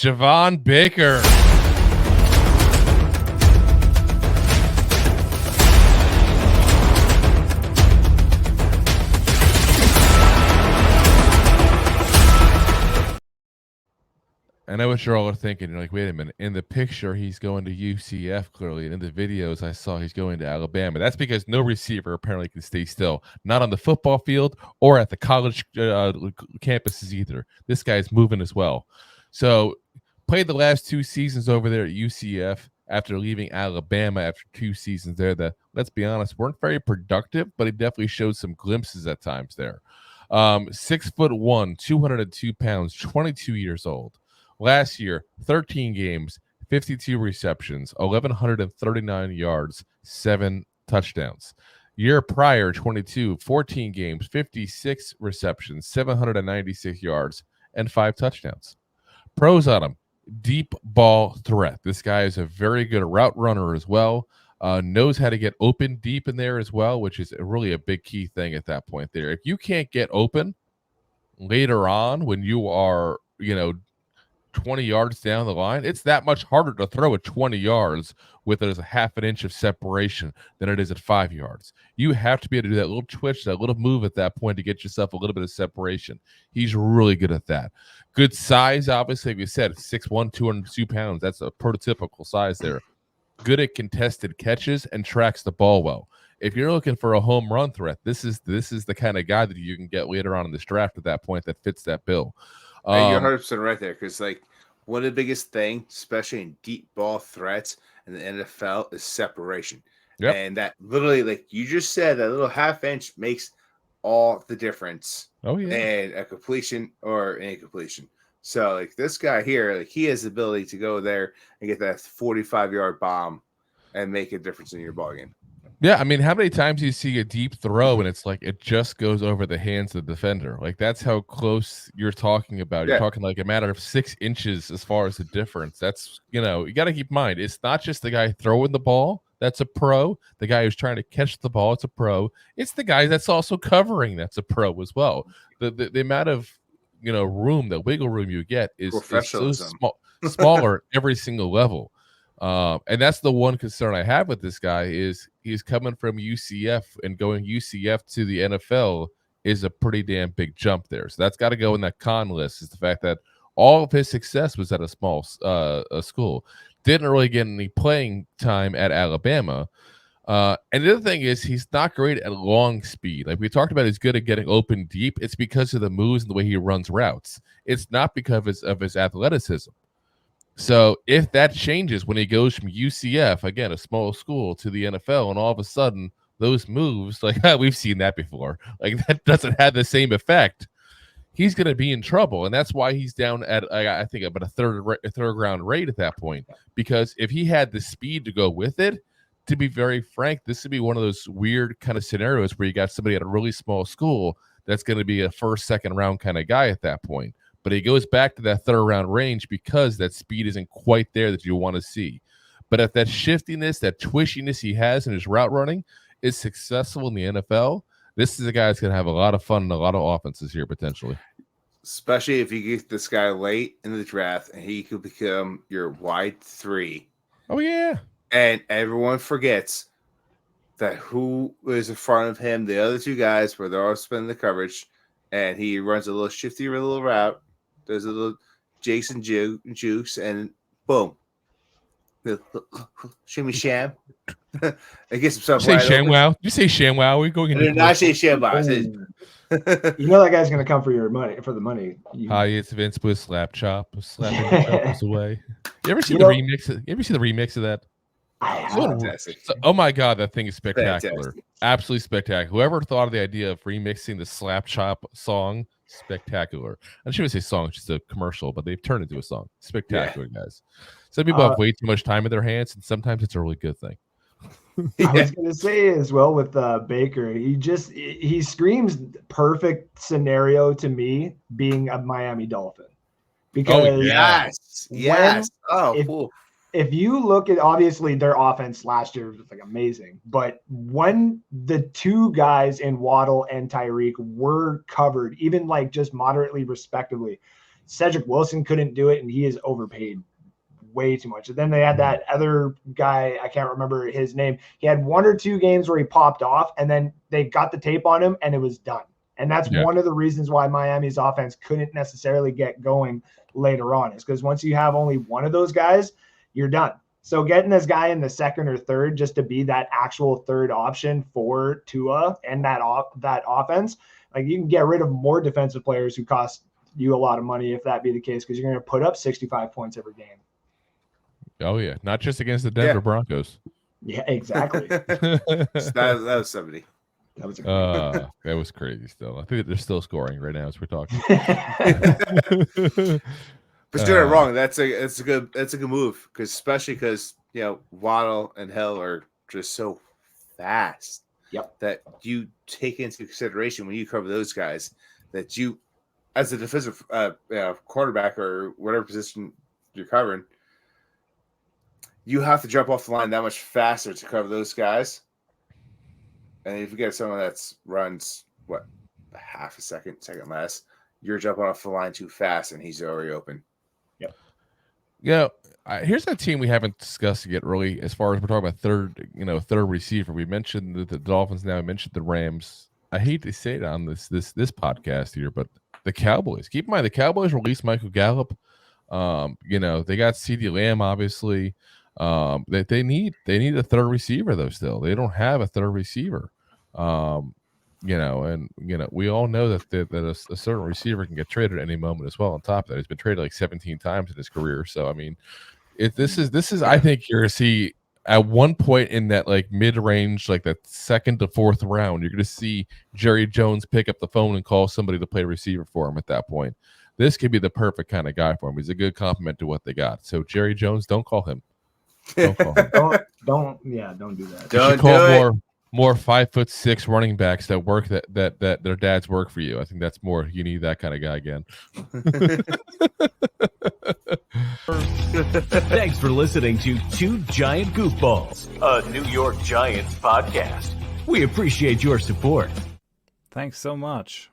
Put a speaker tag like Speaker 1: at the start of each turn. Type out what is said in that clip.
Speaker 1: Javon Baker. I know what you're all thinking. You're like, wait a minute. In the picture, he's going to UCF clearly. And in the videos I saw, he's going to Alabama. That's because no receiver apparently can stay still. Not on the football field or at the college campuses either. This guy's moving as well. So played the last 2 seasons over there at UCF after leaving Alabama after 2 seasons there that, let's be honest, weren't very productive, but he definitely showed some glimpses at times there. 6'1", 202 pounds, 22 years old. Last year, 13 games, 52 receptions, 1,139 yards, 7 touchdowns. Year prior, 22, 14 games, 56 receptions, 796 yards, and 5 touchdowns. Pros on him, deep ball threat. This guy is a very good route runner as well. Knows how to get open deep in there as well, which is really a big key thing at that point there. If you can't get open later on when you are, 20 yards down the line, it's that much harder to throw at 20 yards with a half an inch of separation than it is at 5 yards. You have to be able to do that little twitch, that little move at that point to get yourself a little bit of separation. He's really good at that. Good size, obviously, like we said, 6'1", 202 pounds. That's a prototypical size there. Good at contested catches and tracks the ball well. If you're looking for a home run threat, this is the kind of guy that you can get later on in this draft at that point that fits that bill.
Speaker 2: Hey, you're 100% right there, because one of the biggest things, especially in deep ball threats in the NFL, is separation. Yep. And that literally, like you just said, that little half inch makes all the difference.
Speaker 1: Oh yeah,
Speaker 2: and a completion or an incompletion. So this guy here, he has the ability to go there and get that 45-yard bomb and make a difference in your ball game.
Speaker 1: Yeah, I mean, how many times do you see a deep throw and it's like it just goes over the hands of the defender? That's how close you're talking about. You're talking like a matter of 6 inches as far as the difference. That's, you got to keep in mind, it's not just the guy throwing the ball that's a pro. The guy who's trying to catch the ball, it's a pro. It's the guy that's also covering that's a pro as well. The amount of, room, the wiggle room you get is so smaller at every single level. And that's the one concern I have with this guy is he's coming from UCF, and going UCF to the NFL is a pretty damn big jump there. So that's got to go in that con list, is the fact that all of his success was at a small school. Didn't really get any playing time at Alabama. And the other thing is he's not great at long speed. Like we talked about, he's good at getting open deep. It's because of the moves and the way he runs routes. It's not because of his athleticism. So if that changes when he goes from UCF, again, a small school, to the NFL, and all of a sudden those moves, we've seen that before, that doesn't have the same effect, he's going to be in trouble. And that's why he's down at, I think, about a third round rate at that point. Because if he had the speed to go with it, to be very frank, this would be one of those weird kind of scenarios where you got somebody at a really small school that's going to be a first, second round kind of guy at that point. But he goes back to that third round range because that speed isn't quite there that you want to see. But if that shiftiness, that twishiness he has in his route running is successful in the NFL, this is a guy that's going to have a lot of fun and a lot of offenses here potentially.
Speaker 2: Especially if you get this guy late in the draft and he could become your wide 3.
Speaker 1: Oh, yeah.
Speaker 2: And everyone forgets that who is in front of him, the other 2 guys, where they're all spinning the coverage, and he runs a little shifty little route. There's a little Jason Jukes, and boom. Shimmy Sham. I guess himself.
Speaker 1: Say ShamWow. You say ShamWow. We're going
Speaker 2: to not say ShamWow.
Speaker 3: That guy's going to come for your money, for the money.
Speaker 1: Hi, it's Vince with Slap Chop, slapping the choppers away. You ever see the remix? You ever see the remix of that? Oh my God, that thing is spectacular. Fantastic. Absolutely spectacular. Whoever thought of the idea of remixing the Slap Chop song, spectacular. I shouldn't say song, it's just a commercial, but they've turned it into a song. Spectacular, guys. Some people have way too much time in their hands, and sometimes it's a really good thing.
Speaker 3: I was going to say as well with Baker, he screams perfect scenario to me being a Miami Dolphin. Because
Speaker 2: yes. Cool.
Speaker 3: If you look at, obviously their offense last year was amazing, but when the 2 guys in Waddle and Tyreek were covered, even just moderately respectively, Cedric Wilson couldn't do it, and he is overpaid way too much. And then they had that other guy, I can't remember his name. He had 1 or 2 games where he popped off, and then they got the tape on him, and it was done. And that's one of the reasons why Miami's offense couldn't necessarily get going later on, is because once you have only one of those guys, you're done. So getting this guy in the second or third just to be that actual third option for Tua and that offense, like you can get rid of more defensive players who cost you a lot of money if that be the case, because you're going to put up 65 points every game.
Speaker 1: Oh, yeah. Not just against the Denver Broncos.
Speaker 3: Yeah, exactly.
Speaker 2: that was 70.
Speaker 1: That was crazy still. I think they're still scoring right now as we're talking.
Speaker 2: But doing it wrong, that's a good move, especially because Waddle and Hill are just so fast.
Speaker 3: Yep.
Speaker 2: That you take into consideration when you cover those guys, that you, as a defensive quarterback or whatever position you're covering, you have to jump off the line that much faster to cover those guys. And if you get someone that runs a half a second less, you're jumping off the line too fast, and he's already open.
Speaker 3: Yep.
Speaker 1: Yeah. Here's a team we haven't discussed yet, really, as far as we're talking about third receiver. We mentioned the Dolphins now. We mentioned the Rams. I hate to say it on this podcast here, but the Cowboys. Keep in mind, the Cowboys released Michael Gallup. They got CeeDee Lamb, obviously. They need a third receiver though. Still, they don't have a third receiver. We all know that a certain receiver can get traded at any moment as well. On top of that, he's been traded like 17 times in his career. So I mean, this is I think you're gonna see at one point in that like mid range, like that 2nd to 4th round, you're gonna see Jerry Jones pick up the phone and call somebody to play receiver for him at that point. This could be the perfect kind of guy for him. He's a good complement to what they got. So Jerry Jones, don't call him.
Speaker 3: Don't do that.
Speaker 1: You should call more 5'6" running backs that work that their dads work for you. I think that's more. You need that kind of guy again.
Speaker 4: Thanks for listening to Two Giant Goofballs, a New York Giants podcast. We appreciate your support.
Speaker 5: Thanks so much.